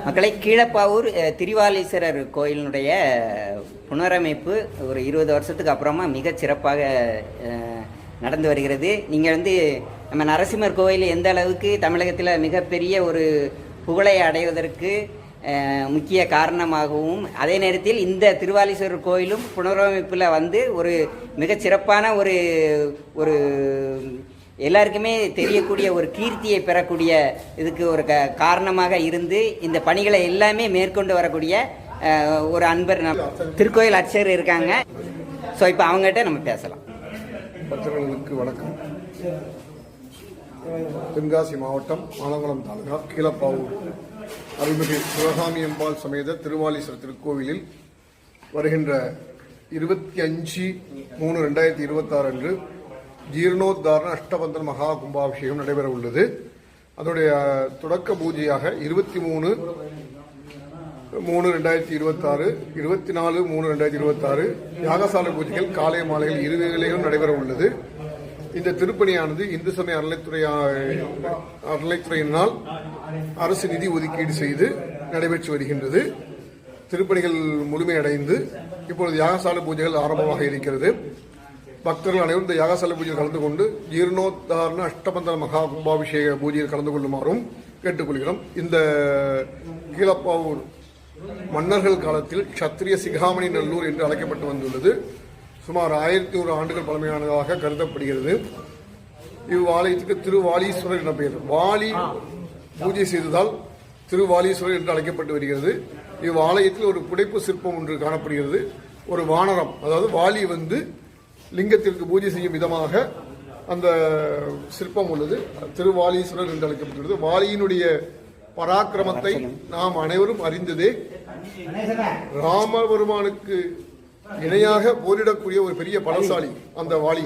மக்களை கீழப்பாவூர் திரிவாலீஸ்வரர் கோயிலினுடைய புனரமைப்பு ஒரு 20 வருஷத்துக்கு அப்புறமா மிகச் சிறப்பாக நடந்து வருகிறது. நீங்கள் நம்ம நரசிம்மர் கோயில் எந்த அளவுக்கு தமிழகத்தில் மிகப்பெரிய ஒரு புகழை அடைவதற்கு முக்கிய காரணமாகவும், அதே நேரத்தில் இந்த திருவாலீஸ்வரர் கோயிலும் புனரமைப்பில் ஒரு மிகச்சிறப்பான ஒரு எல்லாருக்குமே தெரியக்கூடிய ஒரு கீர்த்தியை பெறக்கூடிய இதுக்கு ஒரு காரணமாக இருந்து இந்த பணிகளை எல்லாமே மேற்கொண்டு வரக்கூடிய ஒரு அன்பர் திருக்கோயில் அர்ச்சகர் இருக்காங்க. ஸோ இப்போ அவங்ககிட்ட நம்ம பேசலாம். பக்தர்களுக்கு வணக்கம். தென்காசி மாவட்டம் ஆலங்குளம் தாலுகா கீழப்பாவூர் அருள்மிகு சிவகாமி அம்பாள் சமேத திருவாலீஸ்வரர் திருக்கோவிலில் வருகின்ற 25/3/2026 அன்று ஜீர்ணோத்தாரண அஷ்டபந்தன மகா கும்பாபிஷேகம் நடைபெற உள்ளது. அதனுடைய தொடக்க பூஜையாக 23/3/2026, 24/3/2026 யாகசாலை பூஜைகள் காலை மாலைகள் இருவேளையிலும் நடைபெற உள்ளது. இந்த திருப்பணியானது இந்து சமய அறநிலைத்துறையினால் அரசு நிதி ஒதுக்கீடு செய்து நடைபெற்று வருகின்றது. திருப்பணிகள் முழுமையடைந்து இப்பொழுது யாகசாலை பூஜைகள் ஆரம்பமாக இருக்கிறது. பக்தர்கள் அனைவரும் இந்த யாகசாலை பூஜையில் கலந்து கொண்டு ஜீர்ணோத்தாரண அஷ்டபந்தன மகா கும்பாபிஷேக பூஜையில் கலந்து கொள்ளுமாறும் கேட்டுக்கொள்கிறோம். இந்த கீழப்பாவூர் மன்னர்கள் காலத்தில் சத்திரிய சிகாமணி நல்லூர் என்று அழைக்கப்பட்டு வந்துள்ளது. சுமார் 1100 ஆண்டுகள் பழமையானதாக கருதப்படுகிறது. இவ்வாலயத்துக்கு திருவாலீஸ்வரர் என பெயர். வாலி பூஜை செய்ததால் திருவாலீஸ்வரர் என்று அழைக்கப்பட்டு வருகிறது. இவ்வாலயத்தில் ஒரு புடைப்பு சிற்பம் ஒன்று காணப்படுகிறது. ஒரு வானரம், அதாவது வாலி லிங்கத்திற்கு பூஜை செய்யும் விதமாக அந்த சிற்பம் உள்ளது. திருவாலீஸ்வரர் என்று அழைக்கப்பட்டுள்ளது. வாலியினுடைய பராக்கிரமத்தை நாம் அனைவரும் அறிந்ததே. ராமபெருமானுக்கு இணையாக போரிடக்கூடிய ஒரு பெரிய பலசாலி அந்த வாலி.